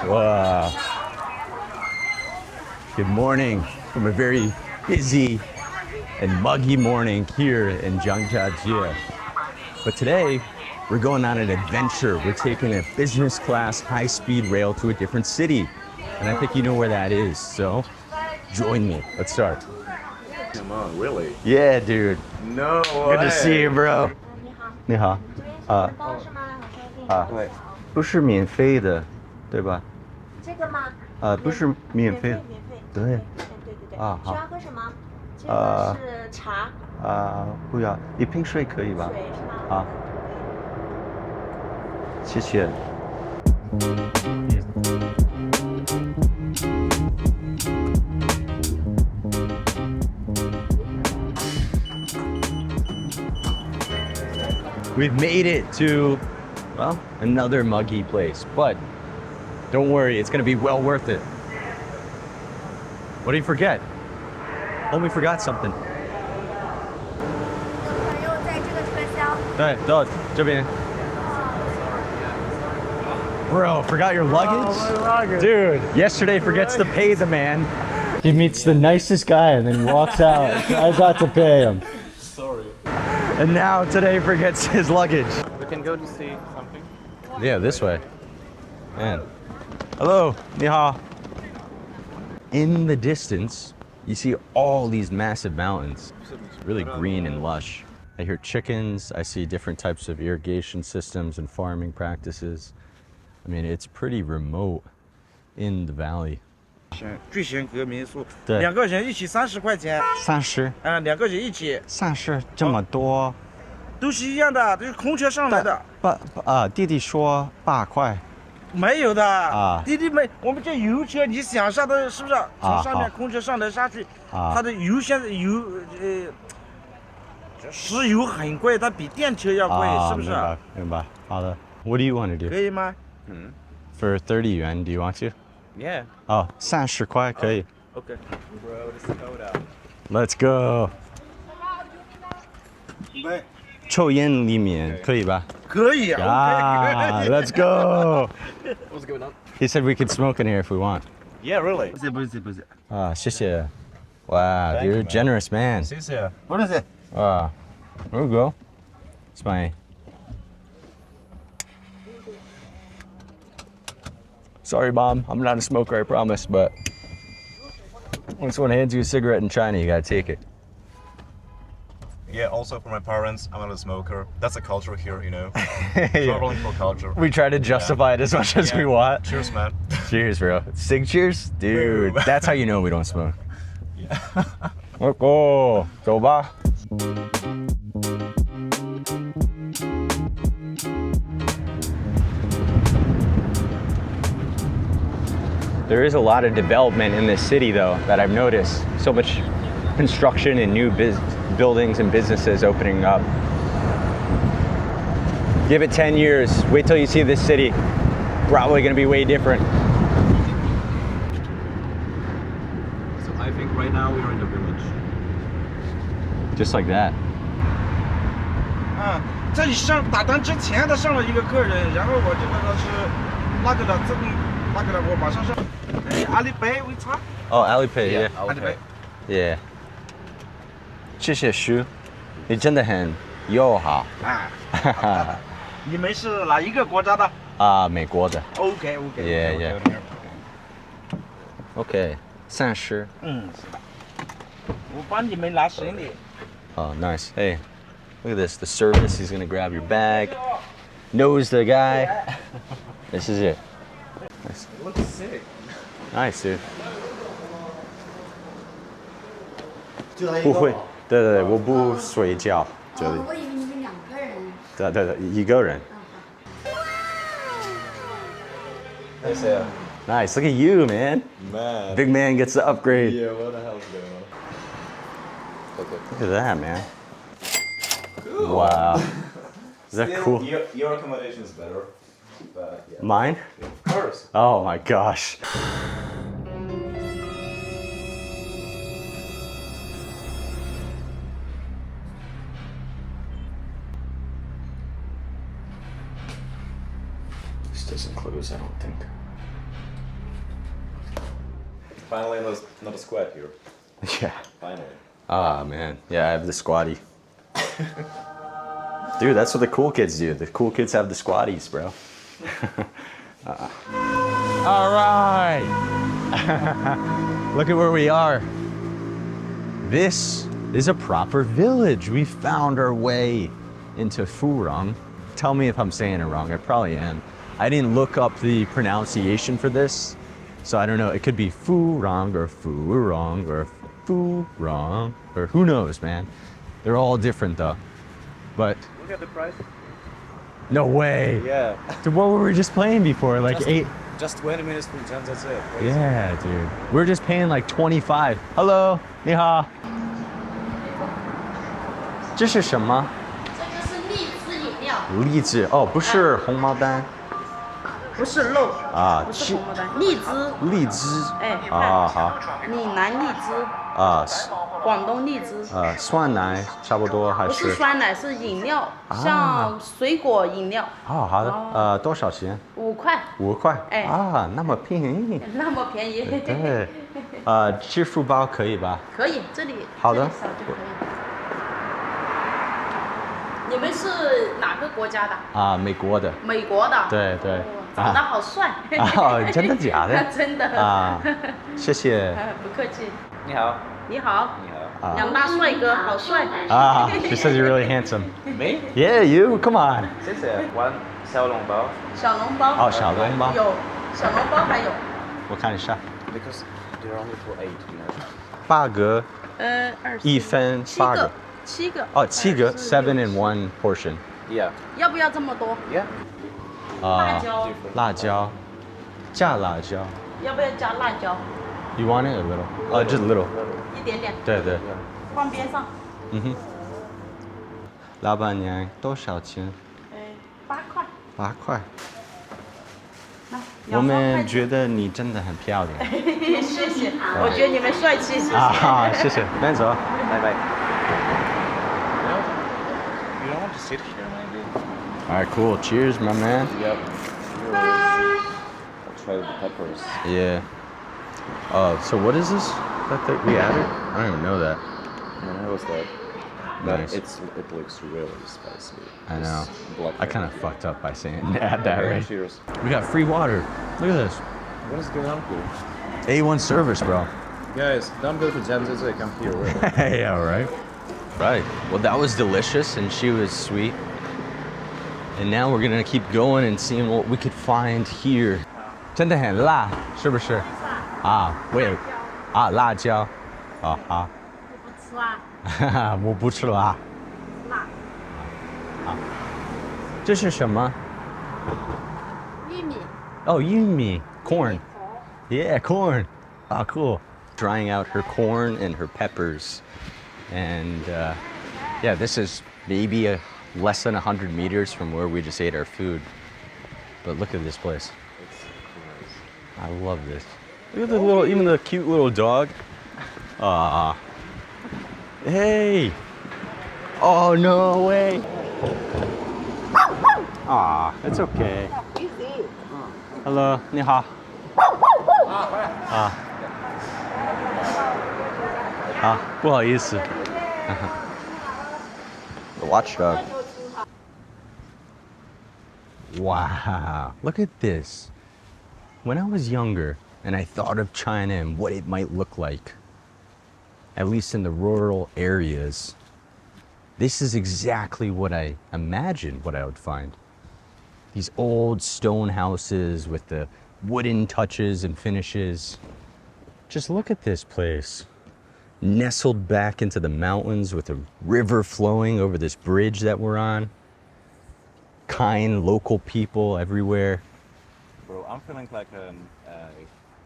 Wow. Good morning from a very busy and muggy morning here in Zhangjiajie. But today, we're going on an adventure. We're taking a business class high-speed rail to a different city. And I think you know where that is. So join me. Let's start. Come on, really? Yeah, dude. No way. Good to see you, bro. 你好。不是免费的，对吧？这个吗？不是免费的。对。对。好。需要喝什么？这个是茶。不要，一瓶水可以吧？水是吗？好。谢谢。We've made it to, well, another muggy place, but don't worry, it's gonna be well worth it. What did you forget? Oh, we forgot something. 朋友在这个车厢。对，到这边。Bro, forgot your luggage? Dude, yesterday forgets to pay the man. He meets the nicest guy and then walks out. I got to pay him. Sorry. And now today forgets his luggage. We can go to see something. Yeah, this way. Man. Hello, 你好. In the distance, you see all these massive mountains. It's really green and lush. I hear chickens, I see different types of irrigation systems and farming practices. I mean, it's pretty remote in the valley. 最贤阁民宿，对两个人一起30块钱， 30，两个人一起30这么多。都是一样的，都是空车上来的，弟弟说8块。没有的啊弟弟没，我们这油车，你想上的是不是？从上面空车上来下去，它的油现在油石油很贵，它比电车要贵，是不是？明白。好的。What do you want to do? 可以吗？ For 30 yuan, do you want to? Yeah. 30块可以。 OK。 Bro, this is cold out. Let's go. 抽烟里面可以吧？可以 Ah, OK， let's go. What's going on? He said we could smoke in here if we want. Yeah, really. 不是， 谢谢。Wow, Thank you're you, a man. generous man. See you. 不是， There we go. It's my. Sorry, Mom. I'm not a smoker, I promise, but when someone hands you a cigarette in China, you gotta take it. Yeah, also for my parents, I'm not a smoker. That's a culture here, you know. Yeah. Traveling for culture. We try to justify it as much as we want. Cheers, man. Cheers, bro. Sig cheers? Dude, Boom. that's how you know we don't smoke. Let's go. 走吧。There is a lot of development in this city, though, that I've noticed. So much construction and new buildings and businesses opening up. Give it 10 years. Wait till you see this city. Probably going to be way different. So I think right now we are in the village. Just like that. 这里打单之前他上了一个客人，然后我这个是那个的自动那个的，我马上上。阿里杯微差。 Oh, Alipay, yeah. 阿里杯。 Yeah. 谢谢叔，你真的很友好。你们是哪一个国家的？美国的。OK。 Yeah, yeah. Okay, 30。我帮你们拿行李。 Oh, nice. Hey, look at this. The service, he's gonna grab your bag. Knows the guy. This is it. Nice. It looks sick. Nice, dude. 不会，对，我不睡觉这里。我以为你们2个人。对，一个人。Nice, yeah. Nice. Look at you, man. Man. Big man gets the upgrade. Yeah, what the hell's going on? Look at that, man. Wow. Is that cool? Your accommodation is better. But yeah. Mine? Of course. Oh my gosh. This doesn't close, I don't think. Finally, not a squad here. Yeah. Finally. Ah, man. Yeah, I have the squatty. Dude, that's what the cool kids do. The cool kids have the squatties, bro. All right. Look at where we are. This is a proper village. We found our way into Furong. Tell me if I'm saying it wrong. I probably am. I didn't look up the pronunciation for this, so I don't know. It could be Furong or Furong or Furong or who knows, man. They're all different though. But Look at the price. no way. Yeah. Dude, what were we just playing before? Like Just 20 minutes from Zhangjiajie, that's it. Crazy. Yeah, dude. We're just paying like 25. Hello, 你好。这是什么？这个是荔枝饮料，荔枝哦，不是红毛丹不是肉，啊，不是红毛丹，荔枝，荔枝。哎，啊好闽南荔枝，啊广东荔枝，酸奶差不多还不是是？酸奶，是饮料，像水果饮料，哦，好的。多少钱5块， ？5块。哎啊，那么便宜。那么便宜。对。支付宝可以吧？可以，这里好的这里扫就可以。你们是哪个国家的？啊，美国的。美国的。对对。长得好帅。啊，真的假的？真的。啊，谢谢。不客气。你好。你好。你好。两大帅哥，好帅。Ah, she says you're really handsome. Me? Yeah, you. Come on. 谢谢。One 小笼包。小笼包。哦，小笼包。有，小笼包还有。我看一下。 Because they're only for 8, you know. 8个。一份8个。7个。哦，7个，7 in one portion. Yeah. 要不要这么多？ Yeah. 辣椒。辣椒，加辣椒。要不要加辣椒？ You want it a little? Just a little. 一点点。对对。放边上。嗯哼。老板娘多少钱8块。 8块。来，我们觉得你真的很漂亮。谢谢，我觉得你们帅气，谢谢。啊，谢谢，慢走。Bye bye. You don't want to sit here, maybe? All right, cool. Cheers, my man. Yep. I'll try the peppers. Yeah. So what is this that we added? I don't even know that. How was that? But Nice. it looks really spicy. I know. This black I kind of pepper. fucked up by saying add that, Okay, right? cheers. We got free water. Look at this. What is going on here? A1 service, bro. Guys, don't go to Zhangjiajie, come here. Really. Yeah, right. Right. Well, that was delicious, and she was sweet. And now we're gonna keep going and seeing what we could find here. 真的很辣，是不是？啊，喂，啊，辣椒，啊好。不吃啊？哈哈，我不吃辣。辣。好。这是什么？玉米。Oh, 玉米 corn. Yeah, corn. Ah, cool. Drying out her corn and her peppers. And yeah, this is maybe less than 100 meters from where we just ate our food. But look at this place. I love this. Look at the little, even the cute little dog. Ah. Hey. Oh, no way. Ah, it's okay. Hello, 你好。啊。啊，不好意思。The watchdog. Wow, look at this. When I was younger and I thought of China and what it might look like, at least in the rural areas, this is exactly what I imagined what I would find. These old stone houses with the wooden touches and finishes. Just look at this place. Nestled back into the mountains with a river flowing over this bridge that we're on. Kind local people everywhere. Bro, I'm feeling like a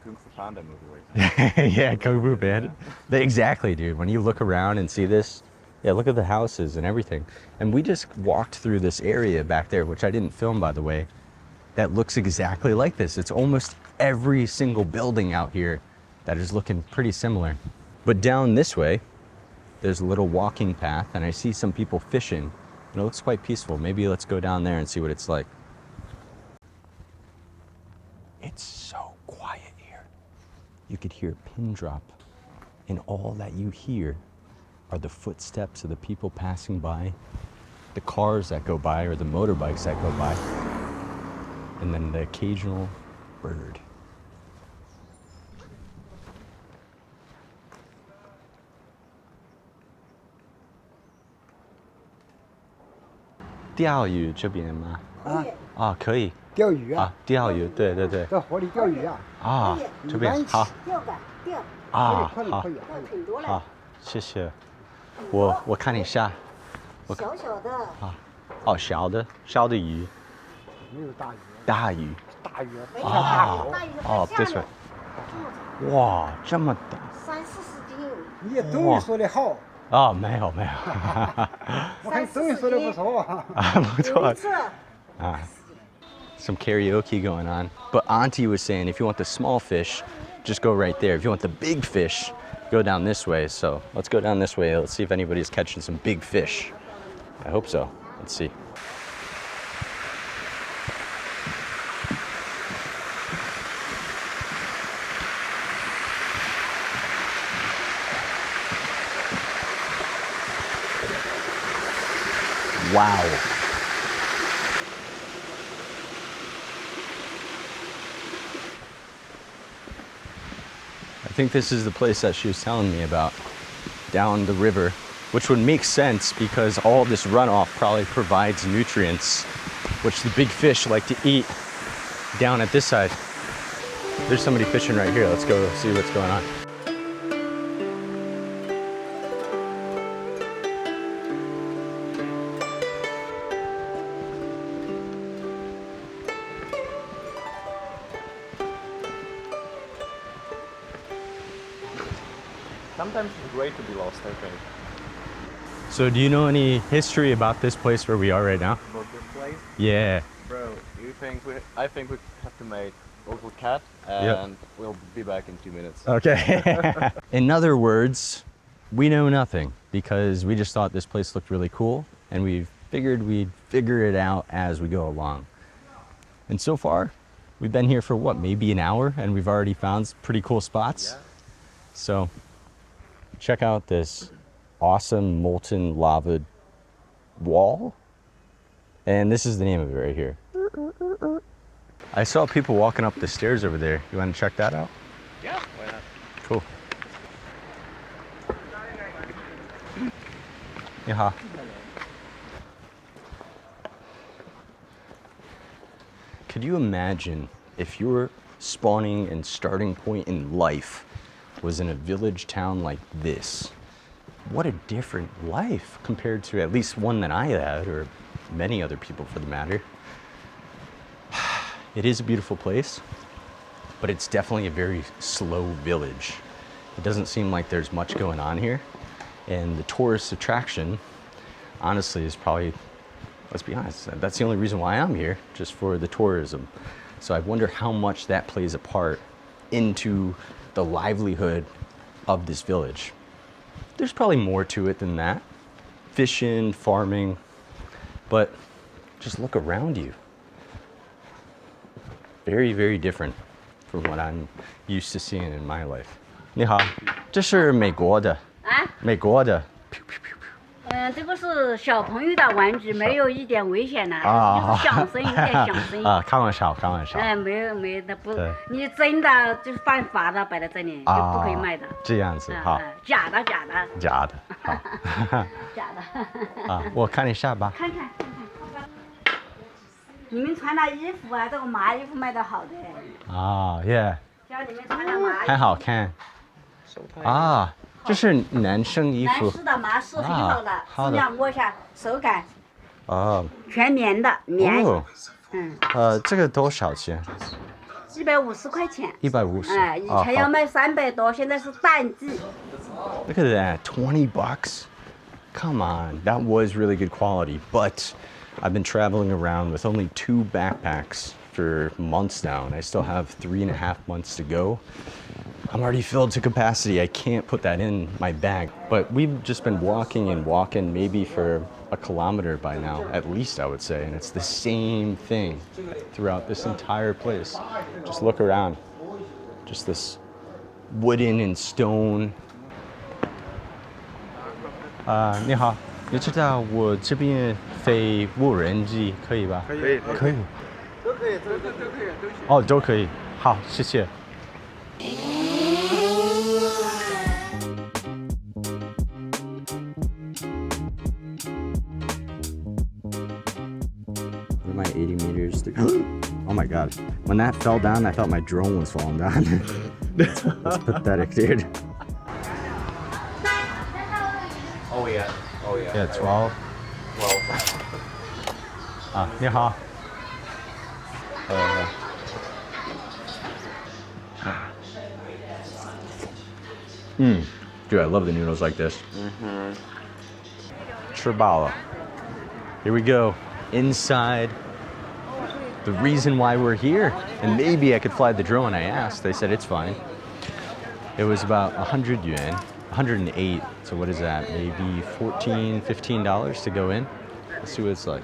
Kung Fu Panda movie right now. Yeah, Kung Fu Bandit. Exactly, dude. When you look around and see this, yeah, look at the houses and everything. And we just walked through this area back there, which I didn't film, by the way, that looks exactly like this. It's almost every single building out here that is looking pretty similar. But down this way, there's a little walking path, and I see some people fishing, and it looks quite peaceful. Maybe let's go down there and see what it's like. It's so quiet here. you could hear a pin drop. And all that you hear are the footsteps of the people passing by, the cars that go by or the motorbikes that go by, and then the occasional bird. Diao这边吗？啊，可以。钓鱼啊，钓鱼，对对对。在河里钓鱼啊。啊，这边好。钓竿钓。啊，好，钓挺多嘞。好，谢谢。我看一下。小小的。啊，哦，小的鱼。没有大鱼。大鱼。大鱼。啊。哦，this way。哇，这么大。30-40斤。你东语说的好。哦，没有。我看东语说的不错啊。不错。啊。Some karaoke going on. But Auntie was saying if you want the small fish, just go right there. If you want the big fish, go down this way. So let's go down this way. Let's see if anybody's catching some big fish. I hope so. Let's see. Wow. I think this is the place that she was telling me about, down the river, which would make sense because all this runoff probably provides nutrients, which the big fish like to eat down at this side. There's somebody fishing right here. Let's go see what's going on. Sometimes it's great to be lost, I think. So do you know any history about this place where we are right now? About this place? Yeah. Bro, I think we have to make local cat and we'll be back in 2 minutes. Okay. In other words, we know nothing because we just thought this place looked really cool and we figured we'd figure it out as we go along. And so far, we've been here for what, maybe an hour, and we've already found some pretty cool spots. Yeah. So check out this awesome molten lava wall. And this is the name of it right here. I saw people walking up the stairs over there. You want to check that out? Yeah, why not? Cool. 你好. Could you imagine if your spawning and starting point in life was in a village town like this? What a different life compared to at least one that I had, or many other people for the matter. It is a beautiful place, but it's definitely a very slow village. It doesn't seem like there's much going on here. And the tourist attraction, honestly, is probably, let's be honest, that's the only reason why I'm here, just for the tourism. So I wonder how much that plays a part into the livelihood of this village. There's probably more to it than that. Fishing, farming, but just look around you. Very, very different from what I'm used to seeing in my life. 你好，这是美国的。啊？美国的。这个是小朋友的玩具，没有一点危险的，就是响声，有点响声。啊，开玩笑，开玩笑。没有的，不，你真的就是犯法的，摆在这里就不可以卖的。这样子，好。假的。假的，好。假的。啊，我看一下吧。看。你们穿的衣服啊，这个麻衣服卖的好的。啊，yeah。像你们穿的麻衣服。很好看。啊。这是男生衣服。男士的麻是很好的，质量摸一下，手感。哦。全棉的棉。这个多少钱？150块钱。150。以前要卖300多，现在是淡季。Look at that, $20. Come on, that was really good quality, but I've been traveling around with only 2 backpacks for months now, and I still have 3.5 months to go. I'm already filled to capacity. I can't put that in my bag. But we've just been walking and walking maybe for a kilometer by now, at least I would say. And it's the same thing throughout this entire place. Just look around. Just this wooden and stone. 你好，你知道我这边飞无人机可以吧？可以。都可以，哦，都可以。好，谢谢。What am I 80 meters? Oh my god. When that fell down, I thought my drone was falling down. That's pathetic, dude. Oh yeah. Oh yeah. Yeah, 12. 啊，你好。Dude, I love the noodles like this. 吃饱了. Here we go. Inside. The reason why we're here. And maybe I could fly the drone, I asked. They said it's fine. It was about 100 yuan. 108. So what is that? Maybe $14, $15 to go in. Let's see what it's like.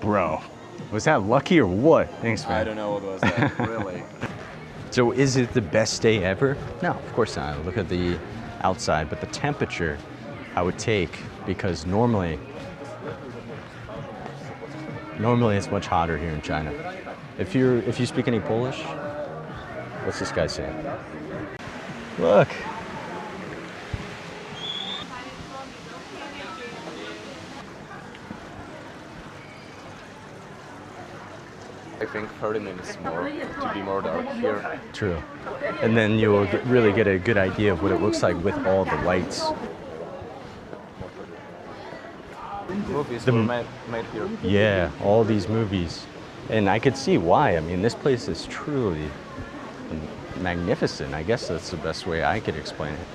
Bro, was that lucky or what? Thanks, man. I don't know what was that. Really. So is it the best day ever? No, of course not. Look at the outside, but the temperature I would take, because normally it's much hotter here in China. If you speak any Polish, what's this guy saying? Look. I think 30 minutes more to be more dark here. True. And then you'll really get a good idea of what it looks like with all the lights. Movies were made here. Yeah, all these movies. And I could see why. I mean, this place is truly magnificent. I guess that's the best way I could explain it.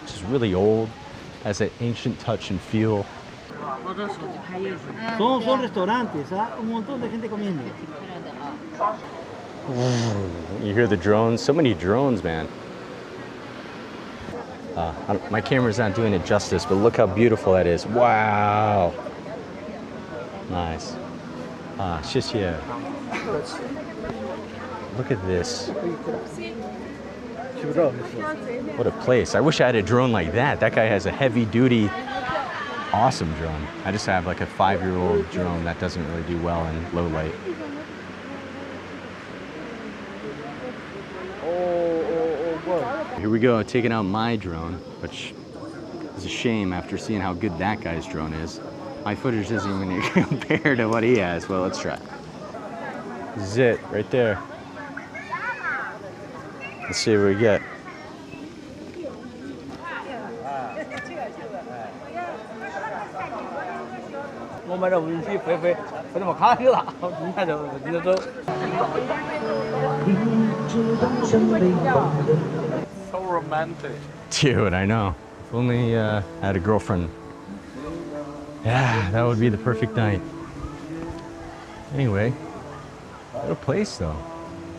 It's just really old, has an ancient touch and feel. Son restaurantes, un montón de gente comiendo. You hear the drones? So many drones, man. My camera's not doing it justice, but look how beautiful that is. Wow. Nice. 谢谢. Look at this. What a place. I wish I had a drone like that. That guy has a heavy duty, awesome drone. I just have like a 5-year-old drone that doesn't really do well in low light. Here we go, taking out my drone, which is a shame after seeing how good that guy's drone is. My footage isn't even compared to what he has. Well, let's try. This is it, right there. Let's see what we get. So romantic. Dude, I know. If only I had a girlfriend. Yeah, that would be the perfect night. Anyway, what a place though.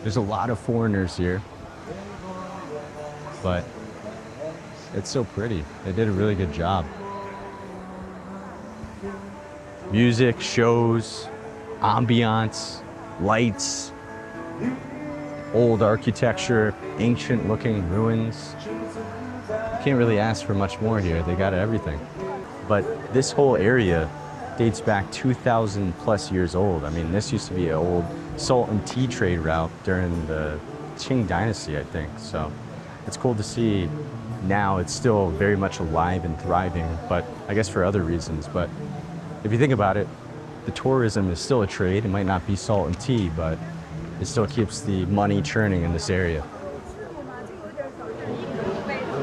There's a lot of foreigners here. But it's so pretty. They did a really good job. Music, shows, ambiance, lights, old architecture, ancient looking ruins. Can't really ask for much more here. They got everything. But this whole area dates back 2,000 plus years old. I mean, this used to be an old salt and tea trade route during the Tang Dynasty, I think. So it's cool to see now it's still very much alive and thriving, but I guess for other reasons. But if you think about it, the tourism is still a trade. It might not be salt and tea, but it still keeps the money churning in this area.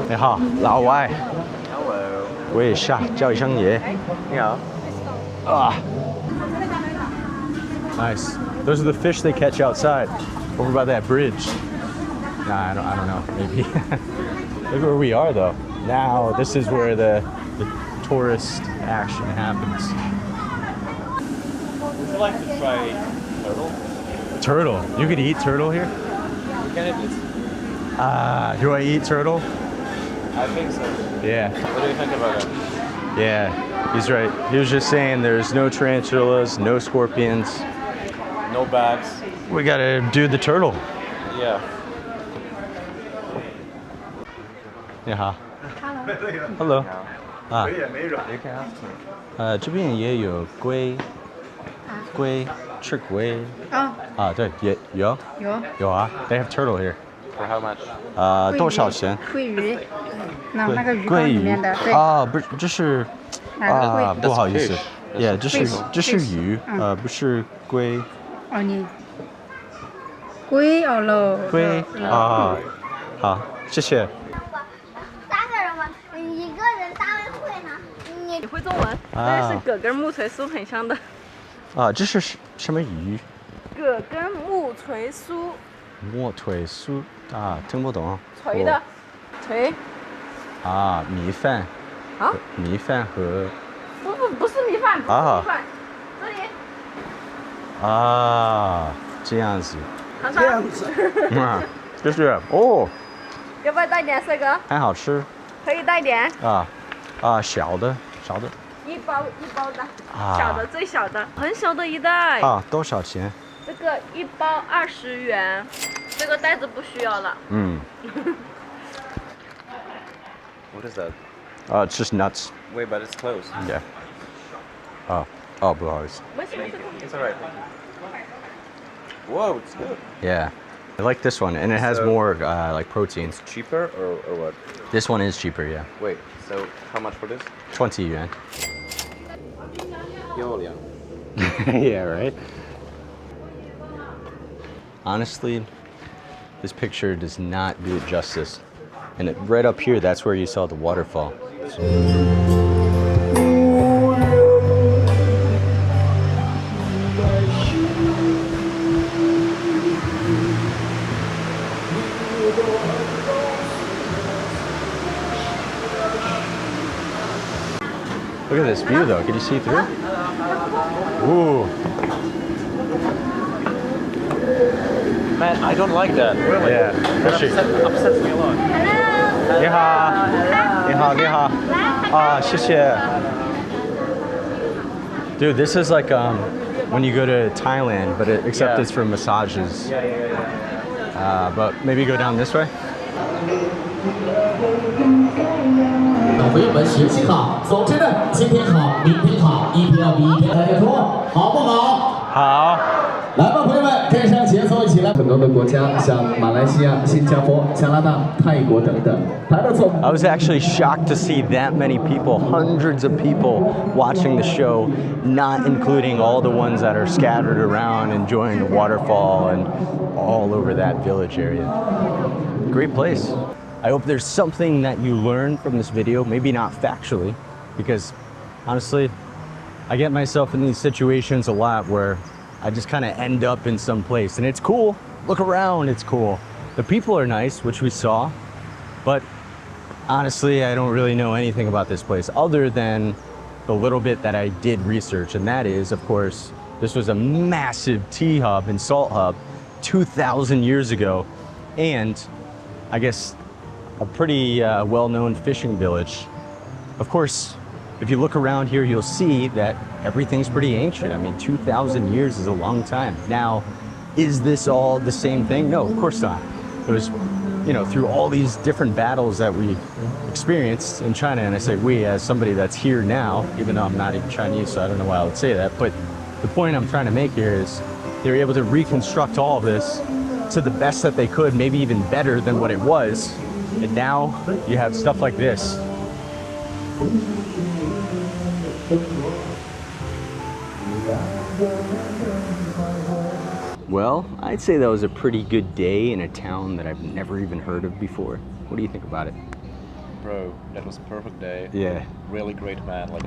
你好，老外。 Hello. 我也下叫一声爷。你好。 Nice. Those are the fish they catch outside, over by that bridge. Nah, I don't know. Maybe. Look where we are though. Now this is where the tourist action happens. Would you like to try turtle? Turtle. You could eat turtle here? You can eat this. Do I eat turtle? I think so. Yeah. What do you think about it? Yeah, he's right. He was just saying there's no tarantulas, no scorpions. No bags. We gotta do the turtle. Yeah. 你好。Hello. 啊。 You can ask me. 这边也有龟，吃龟。对，也有。有啊。They have turtle here. For how much? 多少钱？桂鱼，那个鱼缸里面的，对。不是，这是不好意思，这是鱼，不是龟。哦，你龟哦喽。龟好，谢谢。3个人玩，1个人单位会呢。你会中文？这是葛根木锤酥，很香的。这是什么鱼？葛根木锤酥。木腿酥听不懂。锤的，锤。米饭。米饭和。不是米饭，不是米饭，这里。这样子。这样子。就是要不要带点这个？还好吃。可以带点。小的。一包的，小的最小的，很小的一袋。多少钱？这个一包20元，这个袋子不需要了。What is that? It's just nuts. Wait, but it's closed. Yeah. 不好意思。没事。It's alright. Whoa, it's good. Yeah. I like this one, and it has more like protein. It's cheaper or what? This one is cheaper, yeah. Wait, so how much for this? 20 yuan. 漂亮. Yeah, right? Honestly, this picture does not do it justice. And right up here, that's where you saw the waterfall. Look at this view though, can you see through? Ooh. Man, I don't like that. Really? Yeah, fishy. Upsets me a lot. 你好，谢谢。Dude, this is like when you go to Thailand, but except it's for massages. But maybe go down this way. 朋友们学习好，总之呢，今天好，明天好，一天要比一天来得多，好不好？好。来吧，朋友们，跟上节奏，一起来！很多的国家，像马来西亚、新加坡、加拿大、泰国等等，排到错。I was actually shocked to see that many people, hundreds of people watching the show, not including all the ones that are scattered around enjoying the waterfall and all over that village area. Great place. I hope there's something that you learned from this video, maybe not factually, because honestly, I get myself in these situations a lot where I just kind of end up in some place and it's cool. Look around, it's cool. The people are nice, which we saw, but honestly, I don't really know anything about this place other than the little bit that I did research. And that is, of course, this was a massive tea hub and salt hub 2,000 years ago. And I guess a pretty well-known fishing village. Of course, if you look around here, you'll see that everything's pretty ancient. I mean, 2,000 years is a long time. Now, is this all the same thing? No, of course not. It was, through all these different battles that we experienced in China, and I say we as somebody that's here now, even though I'm not even Chinese, so I don't know why I would say that, but the point I'm trying to make here is they were able to reconstruct all of this to the best that they could, maybe even better than what it was. And now you have stuff like this. Well, I'd say that was a pretty good day in a town that I've never even heard of before. What do you think about it? Bro, that was a perfect day. Yeah. Really great man. Like,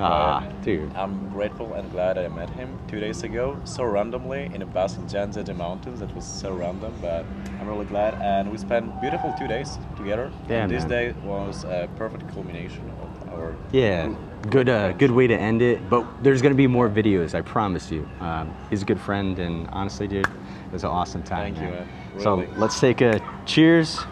Dude. I'm grateful and glad I met him 2 days ago, so randomly in a bus in Zhangjiajie mountains. That was so random, but I'm really glad. And we spent beautiful 2 days together. Yeah, and this man. day was a perfect culmination of our. Yeah, good way to end it. But there's gonna be more videos, I promise you. He's a good friend, and honestly, dude, it was an awesome time. Thank you, man. man. So Really. let's take a cheers.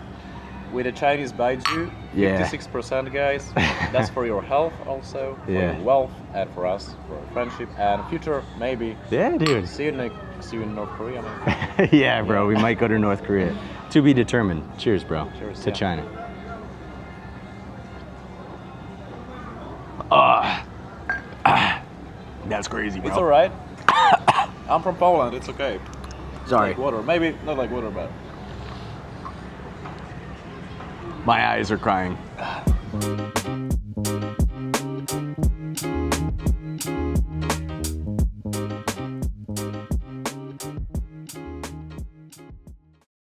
With a Chinese baijiu, Yeah. 56% guys. That's for your health also, for Yeah. your wealth, and for us, for our friendship and future maybe. Yeah, dude. See you in North Korea, man. Yeah, bro. We might go to North Korea. To be determined. Cheers, bro. Cheers, to yeah. China. That's crazy, bro. It's alright. I'm from Poland, it's okay. Sorry. Like water, maybe not like water, but. My eyes are crying.